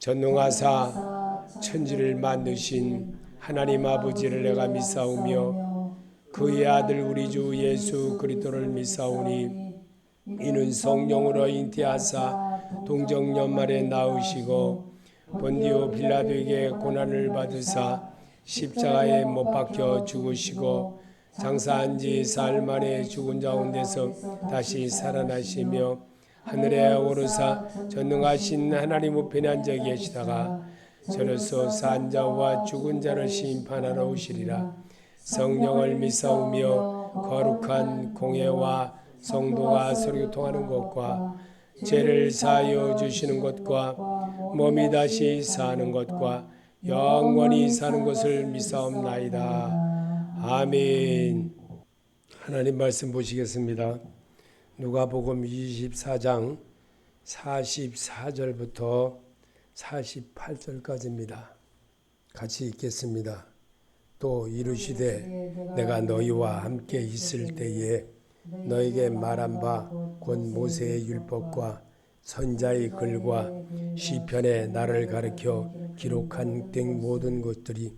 전능하사 천지를 만드신 하나님 아버지를 내가 믿사오며 그의 아들 우리 주 예수 그리스도를 믿사오니 이는 성령으로 잉태하사 동정 연말에 낳으시고 본디오 빌라도에게 고난을 받으사 십자가에 못 박혀 죽으시고 장사한 지 사흘 만에 죽은 자 가운데서 다시 살아나시며 하늘에 오르사 전능하신 하나님 우편에 앉아 계시다가 저로서 산 자와 죽은 자를 심판하러 오시리라. 성령을 믿사오며 거룩한 공회와 성도가 서로 교통하는 것과 죄를 사하여 주시는 것과 몸이 다시 사는 것과 영원히 사는 것을 믿사옵나이다. 아멘. 하나님 말씀 보시겠습니다. 누가복음 24장 44절부터 48절까지입니다. 같이 읽겠습니다. 또 이르시되 내가 너희와 함께 있을 때에 너에게 말한 바 곧 모세의 율법과 선자의 글과 시편에 나를 가르쳐 기록한 등 모든 것들이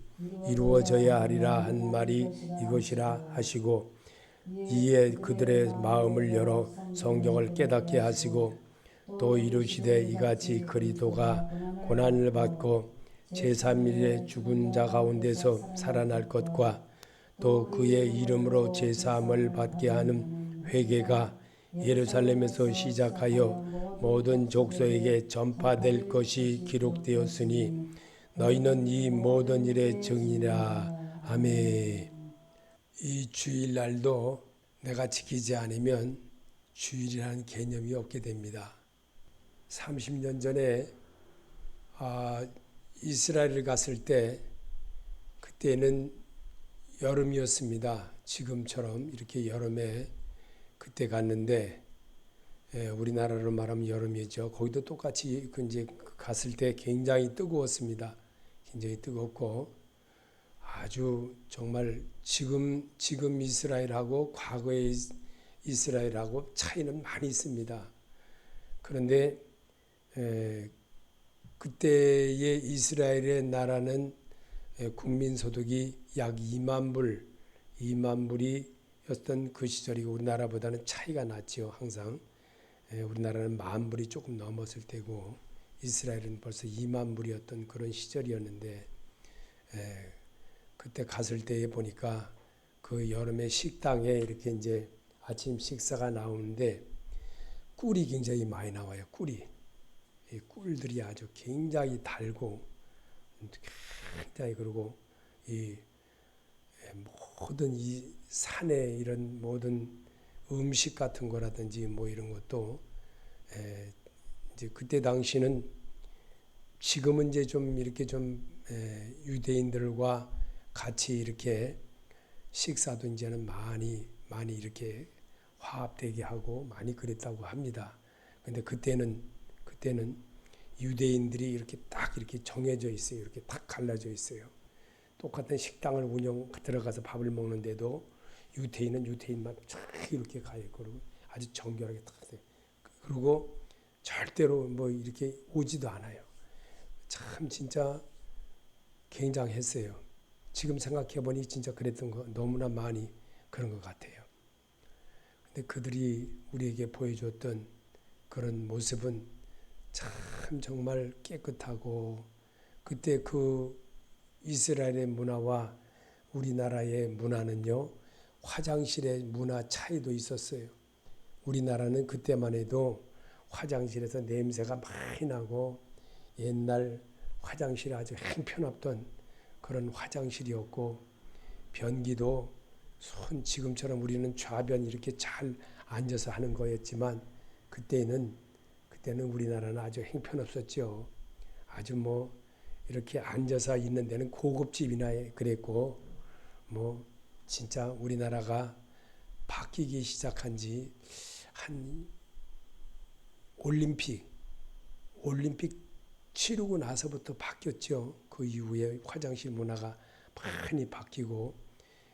이루어져야 하리라 한 말이 이것이라 하시고 이에 그들의 마음을 열어 성경을 깨닫게 하시고 또 이르시되 이같이 그리스도가 고난을 받고 제3일에 죽은 자 가운데서 살아날 것과 또 그의 이름으로 제사함을 받게 하는 회개가 예루살렘에서 시작하여 모든 족속에게 전파될 것이 기록되었으니 너희는 이 모든 일의 증인이라. 아멘. 이 주일날도 내가 지키지 않으면 주일이라는 개념이 없게 됩니다. 30년 전에 이스라엘을 갔을 때 그때는 여름이었습니다. 지금처럼 이렇게 여름에 그때 갔는데 우리나라로 말하면 여름이죠. 거기도 똑같이 이제 갔을 때 굉장히 뜨거웠습니다. 굉장히 뜨겁고 아주 정말 지금 이스라엘하고 과거의 이스라엘하고 차이는 많이 있습니다. 그런데 그때의 이스라엘의 나라는 국민 소득이 약 2만 불이었던 그 시절이고 우리나라보다는 차이가 났죠. 항상 우리나라는 10,000불이 조금 넘었을 때고 이스라엘은 벌써 2만 불이었던 그런 시절이었는데 그때 갔을 때에 보니까 그 여름에 식당에 이렇게 이제 아침 식사가 나오는데 꿀이 굉장히 많이 나와요. 꿀이. 이 꿀들이 아주 굉장히 달고 굉장히 그리고 이 모든 이 산에 이런 모든 음식 같은 거라든지 뭐 이런 것도 이제 그때 당시는 지금은 이제 좀 이렇게 좀 유대인들과 같이 이렇게 식사도 이제는 많이 이렇게 화합되게 하고 많이 그랬다고 합니다. 근데 그때는 유대인들이 이렇게 딱 이렇게 정해져 있어요. 이렇게 딱 갈라져 있어요. 똑같은 식당을 들어가서 밥을 먹는데도 유대인은 유대인만 쫙 이렇게 가 있고 아주 정결하게 딱 해요. 그리고 절대로 뭐 이렇게 오지도 않아요. 참 진짜 굉장했어요. 지금 생각해 보니 진짜 그랬던 거 너무나 많이 그런 것 같아요. 근데 그들이 우리에게 보여줬던 그런 모습은 참 정말 깨끗하고 그때 그 이스라엘의 문화와 우리나라의 문화는요. 화장실의 문화 차이도 있었어요. 우리나라는 그때만 해도 화장실에서 냄새가 많이 나고 옛날 화장실이 아주 형편없던 그런 화장실이었고 변기도 지금처럼 우리는 좌변 이렇게 잘 앉아서 하는 거였지만 그때는 우리나라는 아주 형편없었죠. 아주 뭐 이렇게 앉아서 있는 데는 고급집이나 그랬고 뭐 진짜 우리나라가 바뀌기 시작한 지 한 올림픽 치르고 나서부터 바뀌었죠. 그 이후에 화장실 문화가 많이 바뀌고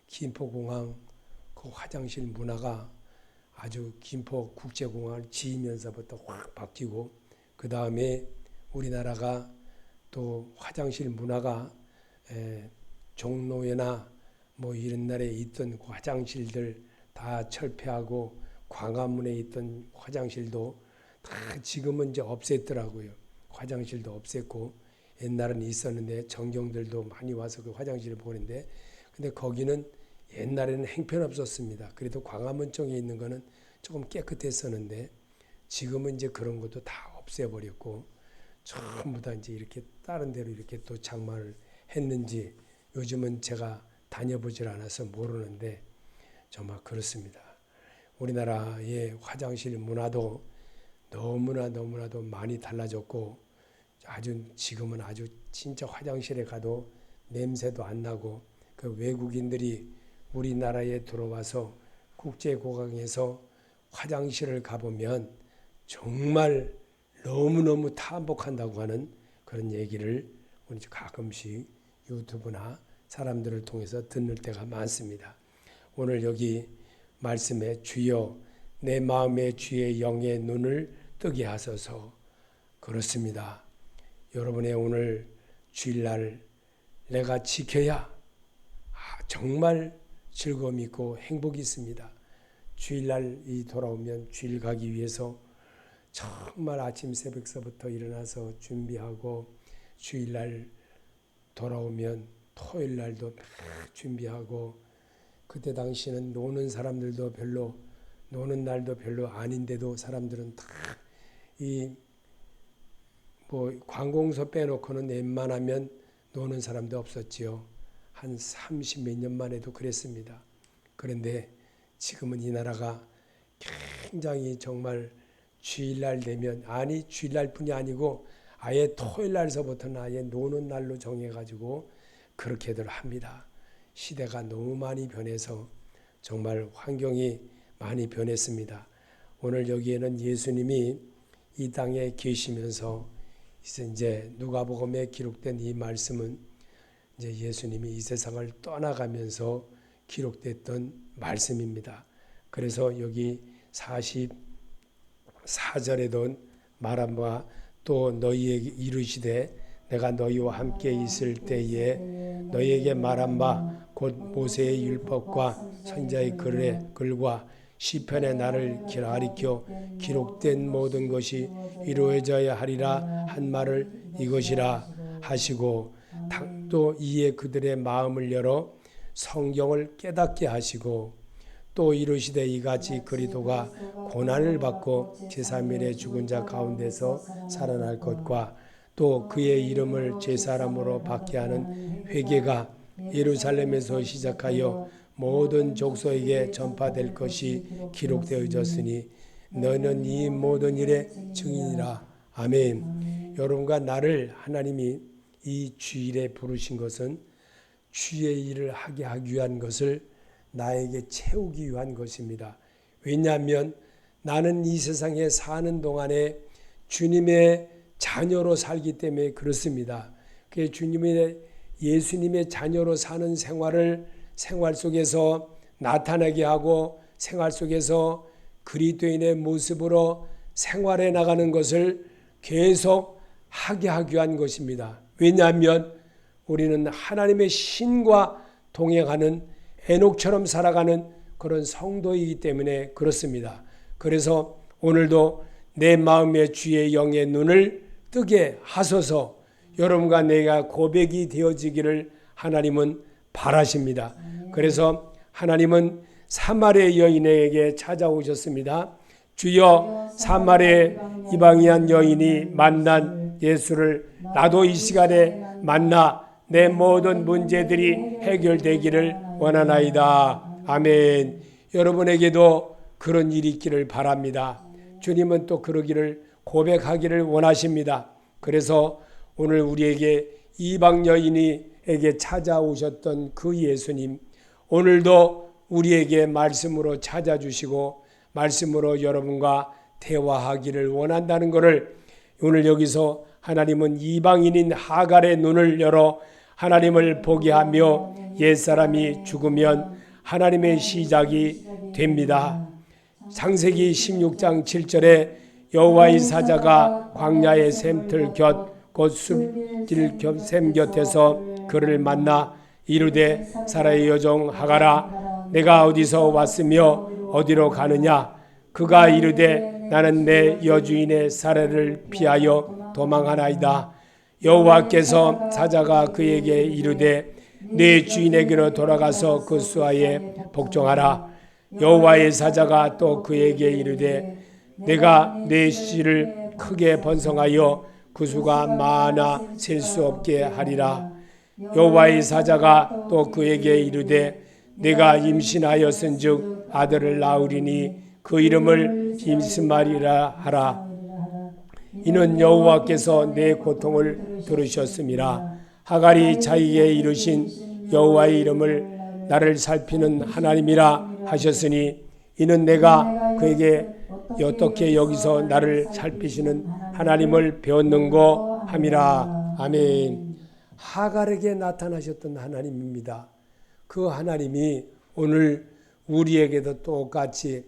김포공항 그 화장실 문화가 아주 김포 국제공항을 지으면서부터 확 바뀌고 그 다음에 우리나라가 또 화장실 문화가 종로에나 뭐 이런 날에 있던 화장실들 다 철폐하고 광화문에 있던 화장실도 다 지금은 이제 없앴더라고요. 화장실도 없앴고 옛날은 있었는데 정경들도 많이 와서 그 화장실을 보는데 근데 거기는 옛날에는 형편없었습니다. 그래도 광화문 쪽에 있는 거는 조금 깨끗했었는데 지금은 이제 그런 것도 다 없애버렸고 전부 다 이제 이렇게 다른 데로 이렇게 또 장만을 했는지 요즘은 제가 다녀보질 않아서 모르는데 정말 그렇습니다. 우리나라의 화장실 문화도 너무나도 많이 달라졌고 아주 지금은 아주 진짜 화장실에 가도 냄새도 안 나고 그 외국인들이 우리나라에 들어와서 국제공항에서 화장실을 가보면 정말 너무너무 탐복한다고 하는 그런 얘기를 우리 가끔씩 유튜브나 사람들을 통해서 듣는 때가 많습니다. 오늘 여기 말씀에 주여 내 마음의 주의 영의 눈을 뜨게 하소서. 그렇습니다. 여러분의 오늘 주일날 내가 지켜야 정말 즐거움이 있고 행복이 있습니다. 주일날이 돌아오면 주일 가기 위해서 정말 아침 새벽서부터 일어나서 준비하고 주일날 돌아오면 토요일날도 준비하고 그때 당시에는 노는 사람들도 별로 노는 날도 별로 아닌데도 사람들은 다 이 뭐 관공서 빼놓고는 웬만하면 노는 사람도 없었지요. 한 30 몇 년만 해도 그랬습니다. 그런데 지금은 이 나라가 굉장히 정말 주일날 되면 아니 주일날뿐이 아니고 아예 토요일날서부터는 아예 노는 날로 정해가지고 그렇게들 합니다. 시대가 너무 많이 변해서 정말 환경이 많이 변했습니다. 오늘 여기에는 예수님이 이 땅에 계시면서 이제 누가복음에 기록된 이 말씀은 이제 예수님이 이 세상을 떠나가면서 기록됐던 말씀입니다. 그래서 여기 44절에도 말한 바 또 너희에게 이르시되 내가 너희와 함께 있을 때에 너희에게 말한 바 곧 모세의 율법과 선지자의 글과 시편의 나를 가리켜 기록된 모든 것이 이루어져야 하리라 한 말을 이것이라 하시고 또 이에 그들의 마음을 열어 성경을 깨닫게 하시고 또 이르시되 이같이 그리스도가 고난을 받고 제3일에 죽은 자 가운데서 살아날 것과 또 그의 이름을 제사람으로 받게 하는 회개가 예루살렘에서 시작하여 모든 족속에게 전파될 것이 기록되어졌으니 너는 이 모든 일의 증인이라. 아멘. 여러분과 나를 하나님이 이 주일에 부르신 것은 주의 일을 하게 하기 위한 것을 나에게 채우기 위한 것입니다. 왜냐하면 나는 이 세상에 사는 동안에 주님의 자녀로 살기 때문에 그렇습니다. 그 주님의 예수님의 자녀로 사는 생활 속에서 나타나게 하고 생활 속에서 그리스도인의 모습으로 생활해 나가는 것을 계속 하게 하기 위한 것입니다. 왜냐하면 우리는 하나님의 신과 동행하는 에녹처럼 살아가는 그런 성도이기 때문에 그렇습니다. 그래서 오늘도 내 마음의 주의 영의 눈을 뜨게 하소서. 여러분과 내가 고백이 되어지기를 하나님은 바라십니다. 그래서 하나님은 사마리아 여인에게 찾아오셨습니다. 주여 사마리아 이방인 여인이 만난 예수를 나도 이 시간에 만나 내 모든 문제들이 해결되기를 원하나이다. 아멘. 여러분에게도 그런 일이 있기를 바랍니다. 주님은 또 그러기를 고백하기를 원하십니다. 그래서 오늘 우리에게 이방 여인에게 찾아오셨던 그 예수님, 오늘도 우리에게 말씀으로 찾아주시고 말씀으로 여러분과 대화하기를 원한다는 것을 오늘 여기서 하나님은 이방인인 하갈의 눈을 열어 하나님을 보게 하며 옛사람이 죽으면 하나님의 시작이 됩니다. 창세기 16장 7절에 여호와의 사자가 광야의 샘틀 곁 곧 숲길 샘 곁에서 그를 만나 이르되 사라의 여종 하가라 내가 어디서 왔으며 어디로 가느냐. 그가 이르되 나는 내 여주인의 사례를 피하여 도망하나이다. 여호와께서 사자가 그에게 이르되 내 주인에게로 돌아가서 그 수하에 복종하라. 여호와의 사자가 또 그에게 이르되 내가 내 씨를 크게 번성하여 그 수가 많아 셀 수 없게 하리라. 여호와의 사자가 또 그에게 이르되 내가 임신하였은즉 아들을 낳으리니 그 이름을 이스마엘이라 하라. 이는 여호와께서 내 고통을 들으셨음이라. 하갈이 자기에게 이르신 여호와의 이름을 나를 살피는 하나님이라 하셨으니 이는 내가 그에게 어떻게 여기서 나를 살피시는 하나님을 배웠는고 함이라. 아멘. 하갈에게 나타나셨던 하나님입니다. 그 하나님이 오늘 우리에게도 똑같이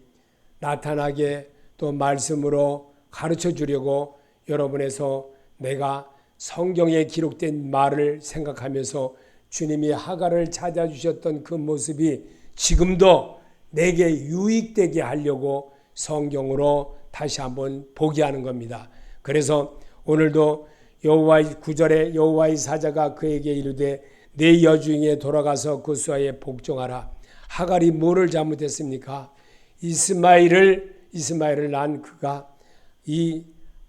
나타나게 또 말씀으로 가르쳐 주려고 여러분에서 내가 성경에 기록된 말을 생각하면서 주님이 하갈을 찾아주셨던 그 모습이 지금도 내게 유익되게 하려고 성경으로 다시 한번 보게 하는 겁니다. 그래서 오늘도 여호와의 9절에 여호와의 사자가 그에게 이르되 내 여주인에 돌아가서 그 수하에 복종하라. 하갈이 뭐를 잘못했습니까? 이스마엘을 낳은 그가 이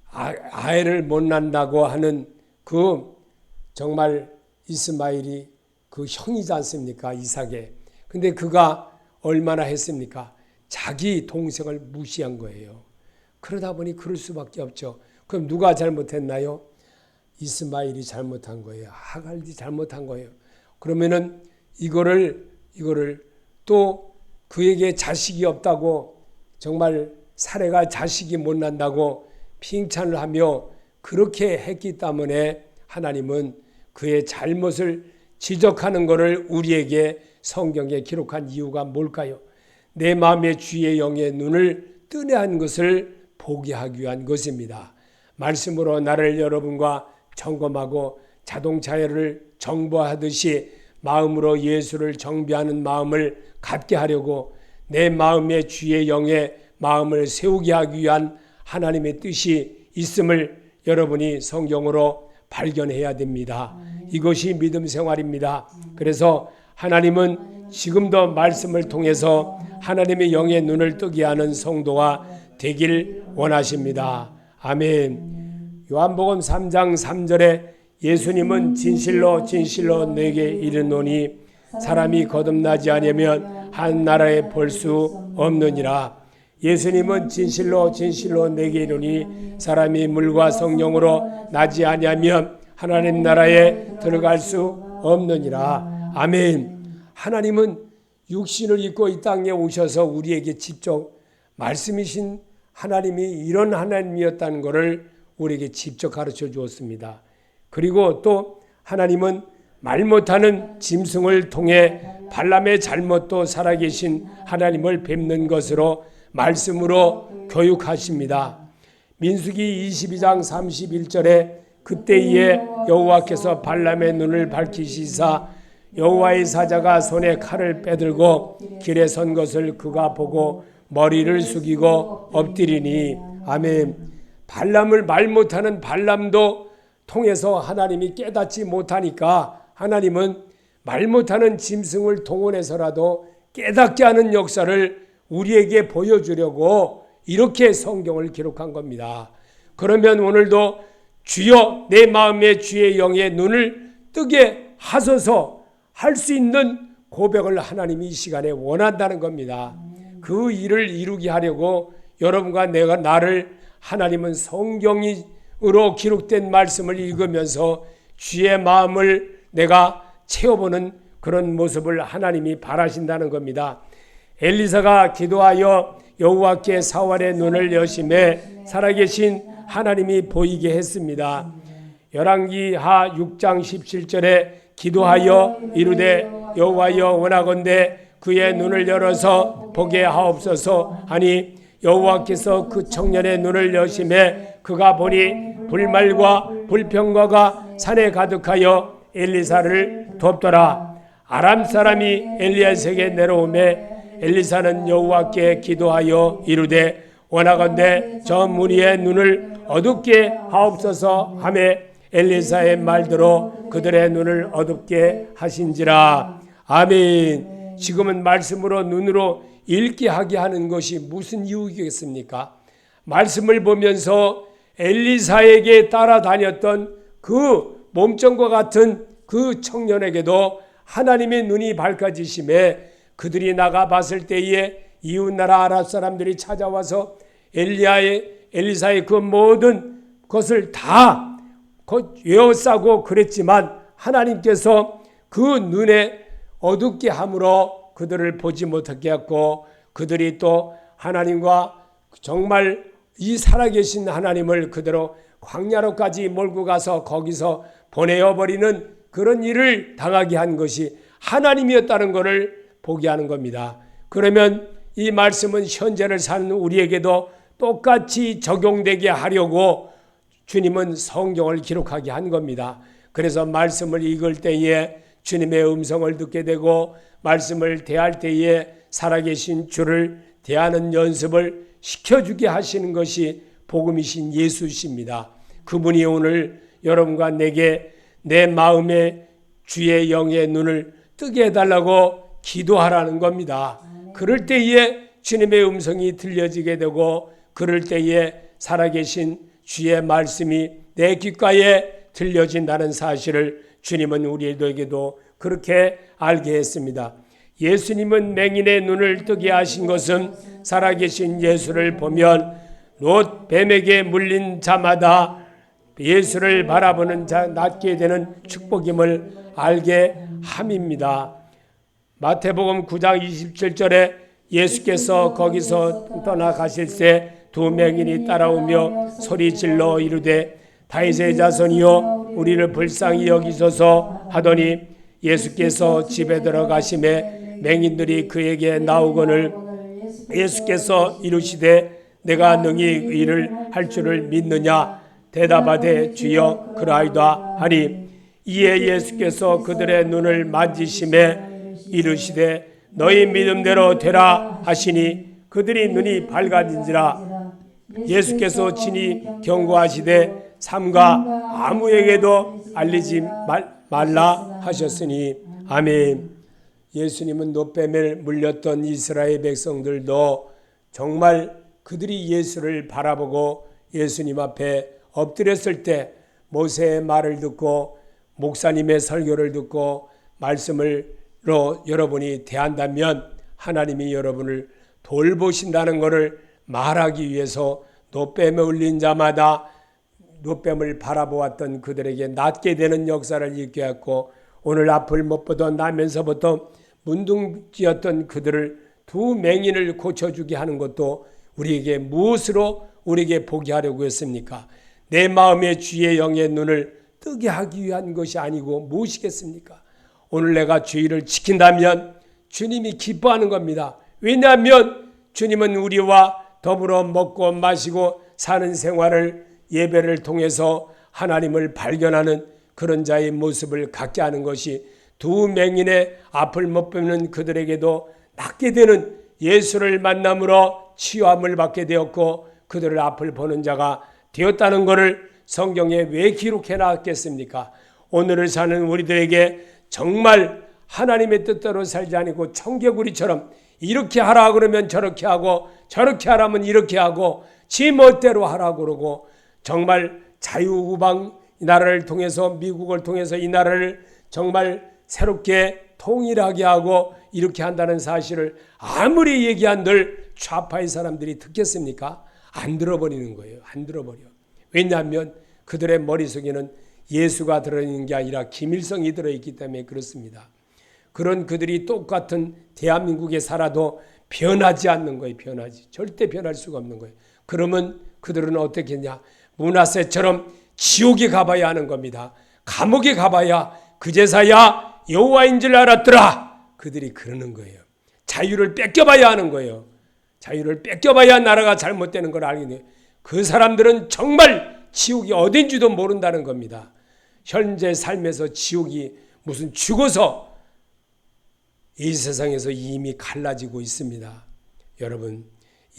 아이를 못 낳는다고 하는 그 정말 이스마엘이 그 형이지 않습니까? 이삭의. 근데 그가 얼마나 했습니까? 자기 동생을 무시한 거예요. 그러다 보니 그럴 수밖에 없죠. 그럼 누가 잘못했나요? 이스마엘이 잘못한 거예요. 하갈이 잘못한 거예요. 그러면은 이거를 또 그에게 자식이 없다고 정말 사례가 자식이 못 난다고 칭찬을 하며 그렇게 했기 때문에 하나님은 그의 잘못을 지적하는 것을 우리에게 성경에 기록한 이유가 뭘까요? 내 마음의 주의 영의 눈을 뜨게 한 것을 보게 하기 위한 것입니다. 말씀으로 나를 여러분과 점검하고 자동차를 정보하듯이 마음으로 예수를 정비하는 마음을 갖게 하려고 내 마음의 주의 영의 마음을 세우게 하기 위한 하나님의 뜻이 있음을 여러분이 성경으로 발견해야 됩니다. 이것이 믿음 생활입니다. 그래서 하나님은 지금도 말씀을 통해서 하나님의 영의 눈을 뜨게 하는 성도가 되길 원하십니다. 아멘. 요한복음 3장 3절에 예수님은 진실로 진실로 내게 이르노니 사람이 거듭나지 않으면 한 나라에 볼 수 없느니라. 예수님은 진실로 진실로 내게 이르노니 사람이 물과 성령으로 나지 아니하면 하나님 나라에 들어갈 수 없느니라. 아멘. 하나님은 육신을 입고 이 땅에 오셔서 우리에게 직접 말씀이신 하나님이 이런 하나님이었다는 것을 우리에게 직접 가르쳐 주었습니다. 그리고 또 하나님은 말 못하는 짐승을 통해 발람의 잘못도 살아계신 하나님을 뵙는 것으로 말씀으로 교육하십니다. 민수기 22장 31절에 그때에 여호와께서 발람의 눈을 밝히시사 여호와의 사자가 손에 칼을 빼들고 길에 선 것을 그가 보고 머리를 숙이고 엎드리니. 아멘. 발람을 말 못하는 발람도 통해서 하나님이 깨닫지 못하니까 하나님은 말 못하는 짐승을 동원해서라도 깨닫게 하는 역사를 우리에게 보여주려고 이렇게 성경을 기록한 겁니다. 그러면 오늘도 주여 내 마음의 주의 영의 눈을 뜨게 하소서 할 수 있는 고백을 하나님이 이 시간에 원한다는 겁니다. 그 일을 이루게 하려고 여러분과 나를 하나님은 성경으로 기록된 말씀을 읽으면서 주의 마음을 내가 채워보는 그런 모습을 하나님이 바라신다는 겁니다. 엘리사가 기도하여 여호와께 사활의 눈을 여심해 살아계신 하나님이 보이게 했습니다. 열왕기하 6장 17절에 기도하여 이르되 여호와여 원하건대 그의 눈을 열어서 보게 하옵소서 하니 여호와께서 그 청년의 눈을 여심해 그가 보니 불말과 불평과가 산에 가득하여 엘리사를 돕더라. 아람 사람이 엘리야에게 내려오매 엘리사는 여호와께 기도하여 이르되 원하건대 저 무리의 눈을 어둡게 하옵소서 하며 엘리사의 말대로 그들의 눈을 어둡게 하신지라. 아멘. 지금은 말씀으로 눈으로 읽게 하게 하는 것이 무슨 이유겠습니까? 말씀을 보면서 엘리사에게 따라다녔던 그 몸종과 같은 그 청년에게도 하나님의 눈이 밝아지심에 그들이 나가봤을 때에 이웃나라 아랍 사람들이 찾아와서 엘리사의 그 모든 것을 다 에워싸고 그랬지만 하나님께서 그 눈에 어둡게 함으로 그들을 보지 못하게 했고, 그들이 또 하나님과 정말 이 살아계신 하나님을 그대로 광야로까지 몰고 가서 거기서 보내어버리는 그런 일을 당하게 한 것이 하나님이었다는 것을 보게 하는 겁니다. 그러면 이 말씀은 현재를 사는 우리에게도 똑같이 적용되게 하려고 주님은 성경을 기록하게 한 겁니다. 그래서 말씀을 읽을 때에 주님의 음성을 듣게 되고 말씀을 대할 때에 살아계신 주를 대하는 연습을 시켜주게 하시는 것이 복음이신 예수십니다. 그분이 오늘 여러분과 내게 내 마음에 주의 영의 눈을 뜨게 해달라고 기도하라는 겁니다. 그럴 때에 주님의 음성이 들려지게 되고 그럴 때에 살아계신 주의 말씀이 내 귓가에 들려진다는 사실을 주님은 우리에게도 그렇게 알게 했습니다. 예수님은 맹인의 눈을 뜨게 하신 것은 살아계신 예수를 보면 롯 뱀에게 물린 자마다 예수를 바라보는 자 낫게 되는 축복임을 알게 함입니다. 마태복음 9장 27절에 예수께서 거기서 떠나가실 때 두 맹인이 따라오며 소리질러 이르되 다윗의 자손이여 우리를 불쌍히 여기소서 하더니 예수께서 집에 들어가심에 맹인들이 그에게 나오거늘 예수께서 이르시되 내가 능히 이를 할 줄을 믿느냐 대답하되 주여 그러하이다 하니 이에 예수께서 그들의 눈을 만지심에 이르시되 너희 믿음대로 되라 하시니 그들이 눈이 밝아진지라. 예수께서 친히 경고하시되 삼가 아무에게도 알리지 말라 하셨으니 아멘. 예수님은 노뱀에 물렸던 이스라엘 백성들도 정말 그들이 예수를 바라보고 예수님 앞에 엎드렸을 때 모세의 말을 듣고 목사님의 설교를 듣고 말씀으로 여러분이 대한다면 하나님이 여러분을 돌보신다는 것을 말하기 위해서 노뱀에 울린 자마다 노뱀을 바라보았던 그들에게 낫게 되는 역사를 있게 했고 오늘 앞을 못 보던 나면서부터 문둥지였던 그들을 두 맹인을 고쳐주게 하는 것도 우리에게 무엇으로 우리에게 보게 하려고 했습니까? 내 마음의 주의 영의 눈을 뜨게 하기 위한 것이 아니고 무엇이겠습니까? 오늘 내가 주의를 지킨다면 주님이 기뻐하는 겁니다. 왜냐하면 주님은 우리와 더불어 먹고 마시고 사는 생활을 예배를 통해서 하나님을 발견하는 그런 자의 모습을 갖게 하는 것이 두 맹인의 앞을 못 보는 그들에게도 낫게 되는 예수를 만남으로 치유함을 받게 되었고 그들을 앞을 보는 자가 되었다는 것을 성경에 왜 기록해 놨겠습니까? 오늘을 사는 우리들에게 정말 하나님의 뜻대로 살지 않고 청개구리처럼 이렇게 하라 그러면 저렇게 하고 저렇게 하라면 이렇게 하고 지 멋대로 하라고 그러고 정말 자유우방 이 나라를 통해서 미국을 통해서 이 나라를 정말 새롭게 통일하게 하고 이렇게 한다는 사실을 아무리 얘기한들 좌파의 사람들이 듣겠습니까? 안 들어버리는 거예요. 안 들어버려. 왜냐하면 그들의 머릿속에는 예수가 들어있는 게 아니라 김일성이 들어있기 때문에 그렇습니다. 그런 그들이 똑같은 대한민국에 살아도 변하지 않는 거예요. 절대 변할 수가 없는 거예요. 그러면 그들은 어떻게 했냐? 문하세처럼 지옥에 가봐야 하는 겁니다. 감옥에 가봐야 그제서야 여호와인 줄 알았더라. 그들이 그러는 거예요. 자유를 뺏겨봐야 하는 거예요. 자유를 뺏겨봐야 나라가 잘못되는 걸 알게 돼요. 그 사람들은 정말 지옥이 어딘지도 모른다는 겁니다. 현재 삶에서 지옥이 무슨 죽어서 이 세상에서 이미 갈라지고 있습니다. 여러분,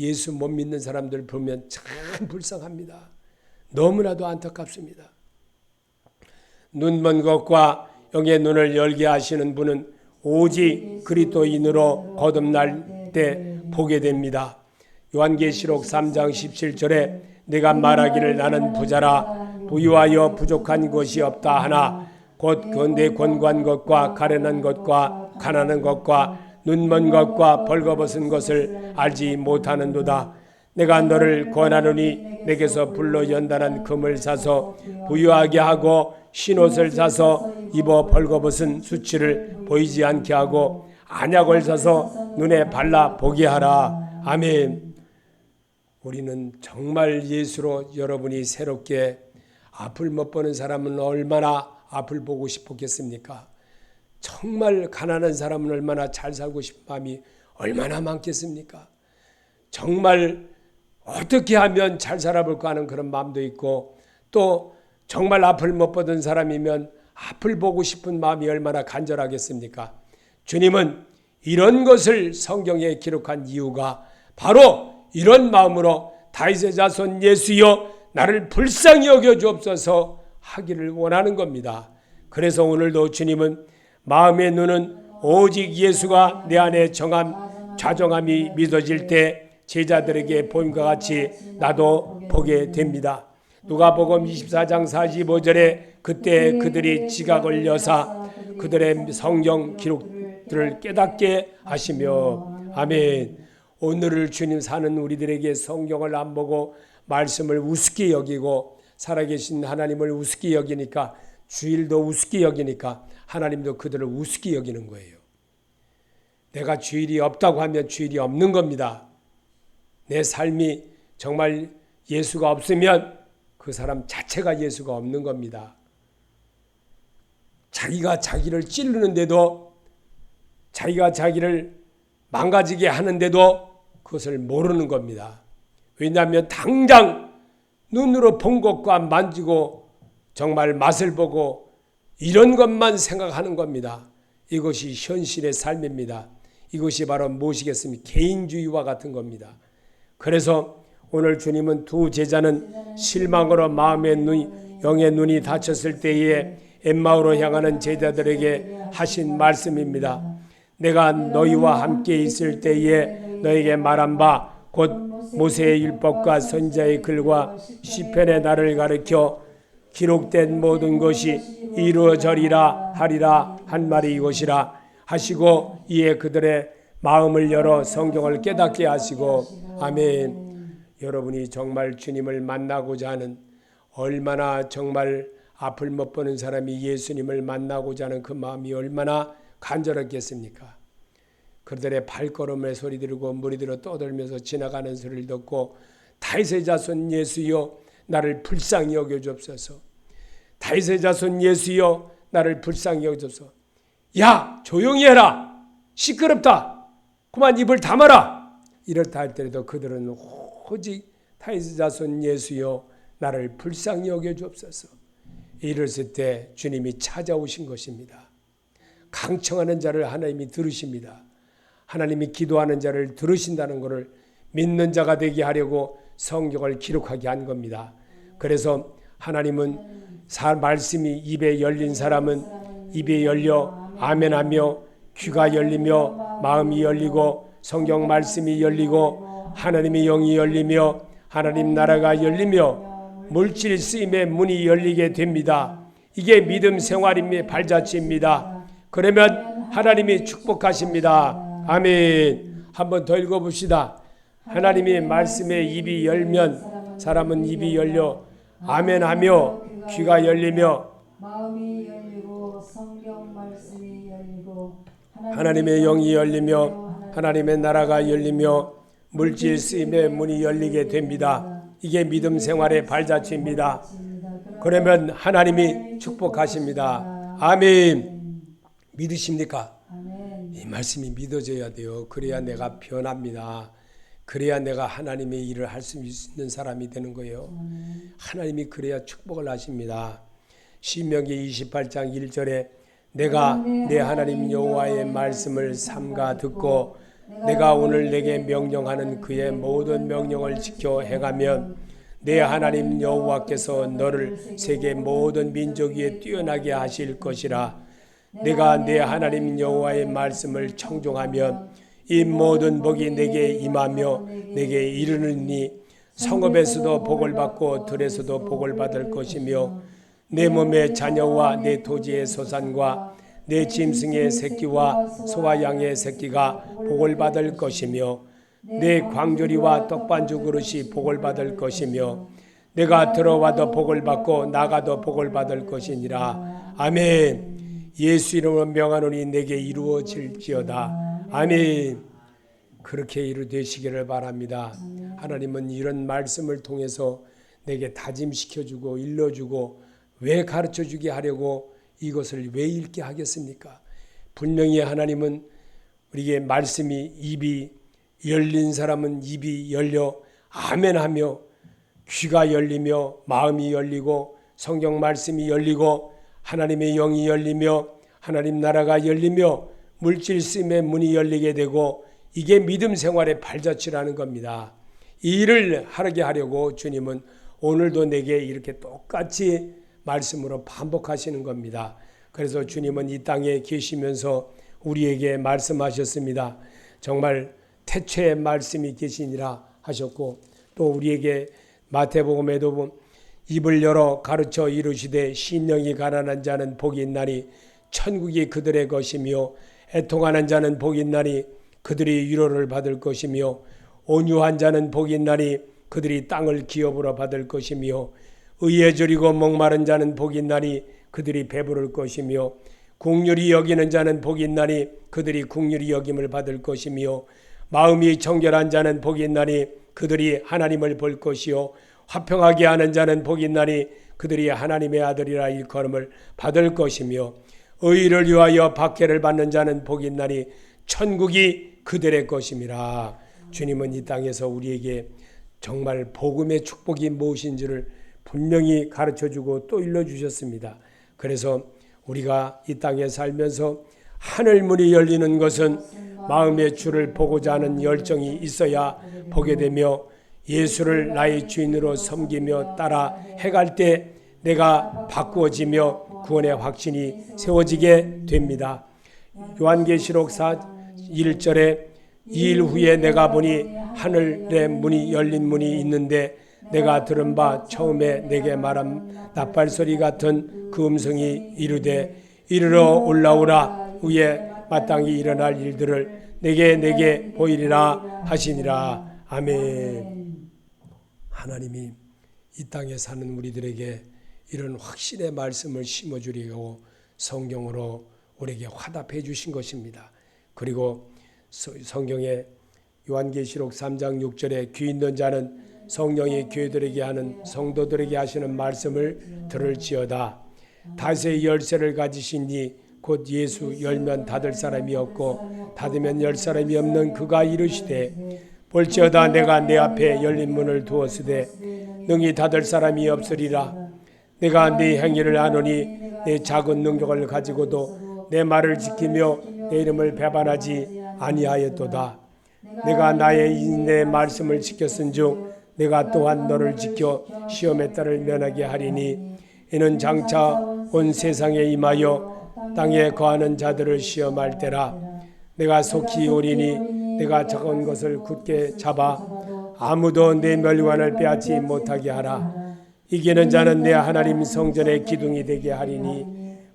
예수 못 믿는 사람들 보면 참 불쌍합니다. 너무나도 안타깝습니다. 눈먼 것과 영의 눈을 열게 하시는 분은 오직 그리스도인으로 거듭날 때 보게 됩니다. 요한계시록 3장 17절에 내가 말하기를 나는 부자라 부유하여 부족한 것이 없다 하나 곧 내 권고한 것과 가련한 것과 가난한 것과 눈먼 것과 벌거벗은 것을 알지 못하는도다. 내가 너를 권하노니 내게서 불로 연단한 금을 사서 부유하게 하고 흰옷을 사서 입어 벌거벗은 수치를 보이지 않게 하고 안약을 사서 눈에 발라 보게 하라. 아멘. 우리는 정말 예수로 여러분이 새롭게 앞을 못 보는 사람은 얼마나 앞을 보고 싶었겠습니까? 정말 가난한 사람은 얼마나 잘 살고 싶은 마음이 얼마나 많겠습니까? 정말 어떻게 하면 잘 살아볼까 하는 그런 마음도 있고, 또 정말 앞을 못 보던 사람이면 앞을 보고 싶은 마음이 얼마나 간절하겠습니까? 주님은 이런 것을 성경에 기록한 이유가 바로 이런 마음으로 다윗의 자손 예수여 나를 불쌍히 여겨 주옵소서 하기를 원하는 겁니다. 그래서 오늘도 주님은 마음의 눈은 오직 예수가 내 안에 좌정함이 믿어질 때 제자들에게 보임과 같이 나도 보게 됩니다. 누가복음 24장 45절에 그때 그들이 지각을 여사 그들의 성경 기록들을 깨닫게 하시며 아멘. 오늘을 주님 사는 우리들에게 성경을 안 보고 말씀을 우습게 여기고 살아계신 하나님을 우습게 여기니까 주일도 우습게 여기니까 하나님도 그들을 우습게 여기는 거예요. 내가 주일이 없다고 하면 주일이 없는 겁니다. 내 삶이 정말 예수가 없으면 그 사람 자체가 예수가 없는 겁니다. 자기가 자기를 찌르는데도 자기가 자기를 망가지게 하는데도 그것을 모르는 겁니다. 왜냐하면 당장 눈으로 본 것과 만지고 정말 맛을 보고 이런 것만 생각하는 겁니다. 이것이 현실의 삶입니다. 이것이 바로 무엇이겠습니까? 개인주의와 같은 겁니다. 그래서 오늘 주님은 두 제자는 실망으로 마음의 눈, 영의 눈이 닫혔을 때에 엠마오로 향하는 제자들에게 하신 말씀입니다. 내가 너희와 함께 있을 때에 너에게 말한 바 곧 모세의 율법과 선지자의 글과 시편의 나를 가르쳐 기록된 모든 것이 이루어져리라 하리라 한 말이 이것이라 하시고 이에 그들의 마음을 열어 성경을 깨닫게 하시고 아멘. 여러분이 정말 주님을 만나고자 하는 얼마나 정말 앞을 못 보는 사람이 예수님을 만나고자 하는 그 마음이 얼마나 간절했겠습니까? 그들의 발걸음의 소리 들고 무리들어 떠들면서 지나가는 소리를 듣고 다윗의 자손 예수여 나를 불쌍히 여겨 주옵소서. 다윗의 자손 예수여 나를 불쌍히 여겨 주옵소서. 야 조용히 해라. 시끄럽다. 그만 입을 담아라. 이렇다 할 때에도 그들은 오직 다윗의 자손 예수여 나를 불쌍히 여겨 주옵소서. 이랬을 때 주님이 찾아오신 것입니다. 강청하는 자를 하나님이 들으십니다. 하나님이 기도하는 자를 들으신다는 것을 믿는 자가 되게 하려고 성경을 기록하게 한 겁니다. 그래서 하나님은 말씀이 입에 열린 사람은 입에 열려 아멘하며 귀가 열리며 마음이 열리고 성경 말씀이 열리고 하나님의 영이 열리며 하나님 나라가 열리며 물질 쓰임의 문이 열리게 됩니다. 이게 믿음 생활임의 발자취입니다. 그러면 하나님이 축복하십니다. 아멘. 한번 더 읽어봅시다. 하나님의 말씀에 입이 열면 사람은 입이 열려 아멘하며 귀가 열리며 마음이 열리고 성경 말씀이 열리고 하나님의 영이 열리며 하나님의 나라가 열리며 물질 쓰임의 문이 열리게 됩니다. 이게 믿음 생활의 발자취입니다. 그러면 하나님이 축복하십니다. 아멘. 믿으십니까? 이 말씀이 믿어져야 돼요. 그래야 내가 변합니다. 그래야 내가 하나님의 일을 할 수 있는 사람이 되는 거예요. 하나님이 그래야 축복을 하십니다. 신명기 28장 1절에 내가 내 하나님 여호와의 말씀을 삼가 듣고 내가 오늘 내게 명령하는 그의 모든 명령을 지켜 행하면 내 하나님 여호와께서 너를 세계 모든 민족 위에 뛰어나게 하실 것이라. 내가 내 하나님 여호와의 말씀을 청종하면 이 모든 복이 내게 임하며 내게 이르느니 성읍에서도 복을 받고 들에서도 복을 받을 것이며 내 몸의 자녀와 내 토지의 소산과 내 짐승의 새끼와 소와 양의 새끼가 복을 받을 것이며 내 광조리와 떡반죽 그릇이 복을 받을 것이며 내가 들어와도 복을 받고 나가도 복을 받을 것이니라. 아멘. 예수 이름으로 명하노니 내게 이루어질지어다. 아멘. 그렇게 이루되시기를 바랍니다. 하나님은 이런 말씀을 통해서 내게 다짐시켜주고 일러주고 왜 가르쳐주게 하려고 이것을 왜 읽게 하겠습니까? 분명히 하나님은 우리에게 말씀이 입이 열린 사람은 입이 열려 아멘하며 귀가 열리며 마음이 열리고 성경 말씀이 열리고 하나님의 영이 열리며 하나님 나라가 열리며 물질 쓰임의 문이 열리게 되고 이게 믿음 생활의 발자취라는 겁니다. 이 일을 하게 하려고 주님은 오늘도 내게 이렇게 똑같이 말씀으로 반복하시는 겁니다. 그래서 주님은 이 땅에 계시면서 우리에게 말씀하셨습니다. 정말 태초에 말씀이 계시니라 하셨고 또 우리에게 마태복음에도 입을 열어 가르쳐 이르시되 신령이 가난한 자는 복이 있나니 천국이 그들의 것이며 애통하는 자는 복이 있나니 그들이 위로를 받을 것이며 온유한 자는 복이 있나니 그들이 땅을 기업으로 받을 것이며 의에 저리고 목마른 자는 복이 있나니 그들이 배부를 것이며 긍휼히 여기는 자는 복이 있나니 그들이 긍휼히 여김을 받을 것이며 마음이 정결한 자는 복이 있나니 그들이 하나님을 볼 것이요 화평하게 하는 자는 복이 있나니 그들이 하나님의 아들이라 일컬음을 받을 것이며 의를 위하여 박해를 받는 자는 복이 있나니 천국이 그들의 것임이라. 주님은 이 땅에서 우리에게 정말 복음의 축복이 무엇인지를 분명히 가르쳐주고 또 일러주셨습니다. 그래서 우리가 이 땅에 살면서 하늘 문이 열리는 것은 마음의 주를 보고자 하는 열정이 있어야 보게 되며 예수를 나의 주인으로 섬기며 따라 해갈 때 내가 바꾸어지며 구원의 확신이 세워지게 됩니다. 요한계시록 1절에 2일 후에 내가 보니 하늘의 문이 열린 문이 있는데 내가 들은 바 처음에 내게 말한 나팔소리 같은 그 음성이 이르되 이르러 올라오라 위에 마땅히 일어날 일들을 내게 보이리라 하시니라. 아멘. 하나님이 이 땅에 사는 우리들에게 이런 확신의 말씀을 심어주려고 성경으로 우리에게 화답해 주신 것입니다. 그리고 성경에 요한계시록 3장 6절에 귀 있는 자는 성령이 교회들에게 하는 성도들에게 하시는 말씀을 들을지어다. 다윗의 열쇠를 가지신 이 곧 예수 열면 닫을 사람이 없고 닫으면 열 사람이 없는 그가 이르시되 볼지어다 내가 내 앞에 열린 문을 두었으되 능히 닫을 사람이 없으리라. 내가 네 행위를 아노니 내 작은 능력을 가지고도 내 말을 지키며 내 이름을 배반하지 아니하였도다. 내가 나의 인내 말씀을 지켰은즉 내가 또한 너를 지켜 시험의 딸을 면하게 하리니 이는 장차 온 세상에 임하여 땅에 거하는 자들을 시험할 때라. 내가 속히 오리니 내가 적은 것을 굳게 잡아 아무도 내 멸관을 빼앗지 못하게 하라. 이기는 자는 내 하나님 성전의 기둥이 되게 하리니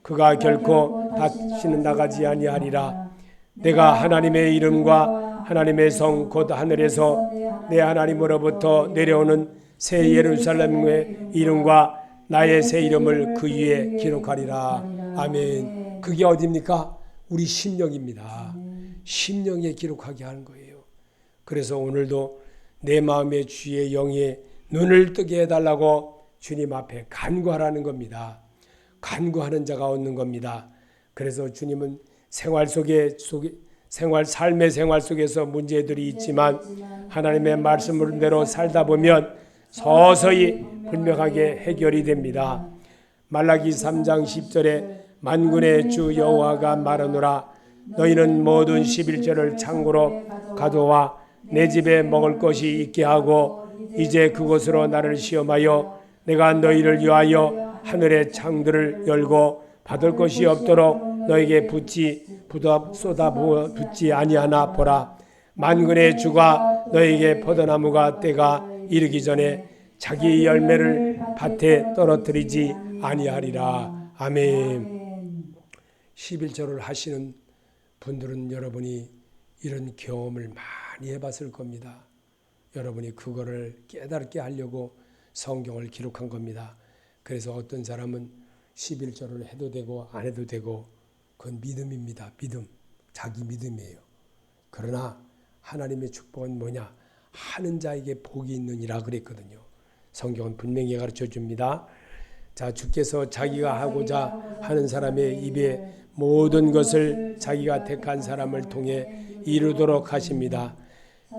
그가 결코 다시는 나가지 아니하리라. 내가 하나님의 이름과 하나님의 성 곧 하늘에서 내 하나님으로부터 내려오는 새 예루살렘의 이름과 나의 새 이름을 그 위에 기록하리라. 아멘. 그게 어디입니까? 우리 심령입니다. 심령에 기록하게 하는 거예요. 그래서 오늘도 내 마음의 주의 영에 눈을 뜨게 해달라고 주님 앞에 간구하라는 겁니다. 간구하는 자가 얻는 겁니다. 그래서 주님은 생활 속에 삶의 생활 속에서 문제들이 있지만 하나님의 말씀대로 살다 보면 서서히 분명하게 해결이 됩니다. 말라기 3장 10절에 만군의 주 여호와가 말하노라 너희는 모든 11절을 창고로 가져와 내 집에 먹을 것이 있게 하고 이제 그곳으로 나를 시험하여 내가 너희를 위하여 하늘의 창들을 열고 받을 것이 없도록 너에게 쏟아붓지 아니하나 보라. 만군의 주가 너에게 포도나무가 때가 이르기 전에 자기 열매를 밭에 떨어뜨리지 아니하리라. 아멘. 11절을 하시는 분들은 여러분이 이런 경험을 많이 해봤을 겁니다. 여러분이 그거를 깨닫게 하려고 성경을 기록한 겁니다. 그래서 어떤 사람은 11절을 해도 되고 안 해도 되고 그건 믿음입니다. 믿음. 자기 믿음이에요. 그러나 하나님의 축복은 뭐냐? 하는 자에게 복이 있느니라 그랬거든요. 성경은 분명히 가르쳐 줍니다. 자, 주께서 자기가 하고자 하는 사람의 입에 모든 것을 자기가 택한 사람을 통해 이루도록 하십니다.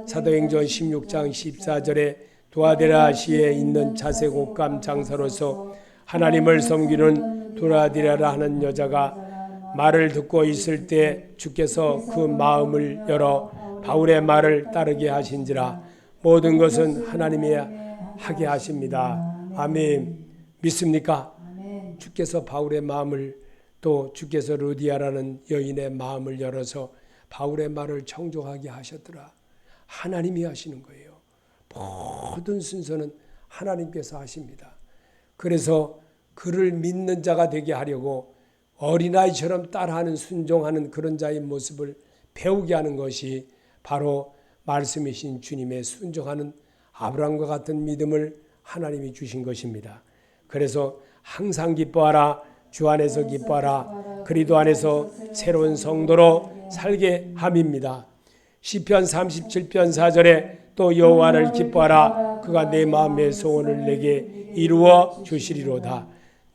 사도행전 16장 14절에 두아데라시에 있는 자색옷감 장사로서 하나님을 섬기는 두아디라라 하는 여자가 말을 듣고 있을 때 주께서 그 마음을 열어 바울의 말을 따르게 하신지라. 모든 것은 하나님이 하게 하십니다. 아멘. 믿습니까? 주께서 바울의 마음을 또 주께서 루디아라는 여인의 마음을 열어서 바울의 말을 청종하게 하셨더라. 하나님이 하시는 거예요. 모든 순서는 하나님께서 하십니다. 그래서 그를 믿는 자가 되게 하려고 어린아이처럼 따라하는 순종하는 그런 자의 모습을 배우게 하는 것이 바로 말씀이신 주님의 순종하는 아브라함과 같은 믿음을 하나님이 주신 것입니다. 그래서 항상 기뻐하라. 주 안에서 기뻐하라. 그리스도 안에서 새로운 성도로 살게 함입니다. 시편 37편 4절에 또 여호와를 기뻐하라. 그가 내 마음의 소원을 내게 이루어 주시리로다.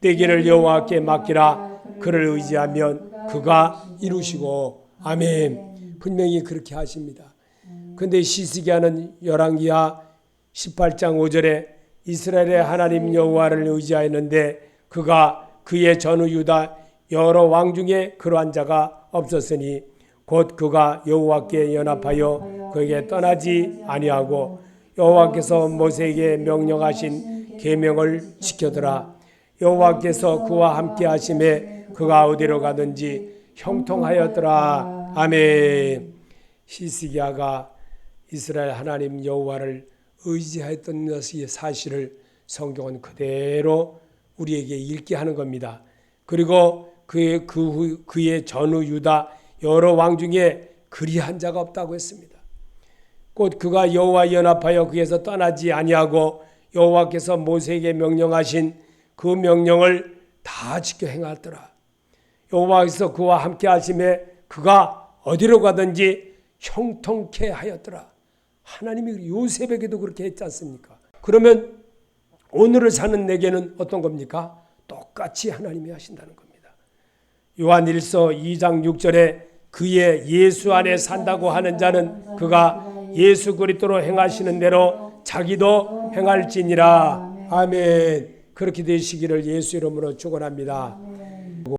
내 길을 여호와께 맡기라. 그를 의지하면 그가 이루시고. 아멘. 분명히 그렇게 하십니다. 근데 시스기야는 열왕기하 18장 5절에 이스라엘의 하나님 여호와를 의지하였는데 그가 그의 전후 유다 여러 왕 중에 그러한 자가 없었으니 곧 그가 여호와께 연합하여 그에게 떠나지 아니하고 여호와께서 모세에게 명령하신 계명을 지켜더라. 여호와께서 그와 함께 하심에 그가 어디로 가든지 형통하였더라. 아멘. 시스기야가 이스라엘 하나님 여호와를 의지했던 것의 사실을 성경은 그대로 우리에게 읽게 하는 겁니다. 그리고 그의 전후 유다 여러 왕 중에 그리한 자가 없다고 했습니다. 곧 그가 여호와 연합하여 그에서 떠나지 아니하고 여호와께서 모세에게 명령하신 그 명령을 다 지켜 행하더라. 여호와께서 그와 함께 하심에 그가 어디로 가든지 형통케 하였더라. 하나님이 요셉에게도 그렇게 했지 않습니까? 그러면 오늘을 사는 내게는 어떤 겁니까? 똑같이 하나님이 하신다는 겁니다. 요한일서 2장 6절에 그의 예수 안에 산다고 하는 자는 그가 예수 그리스도로 행하시는 대로 자기도 행할지니라. 아멘. 그렇게 되시기를 예수 이름으로 축원합니다.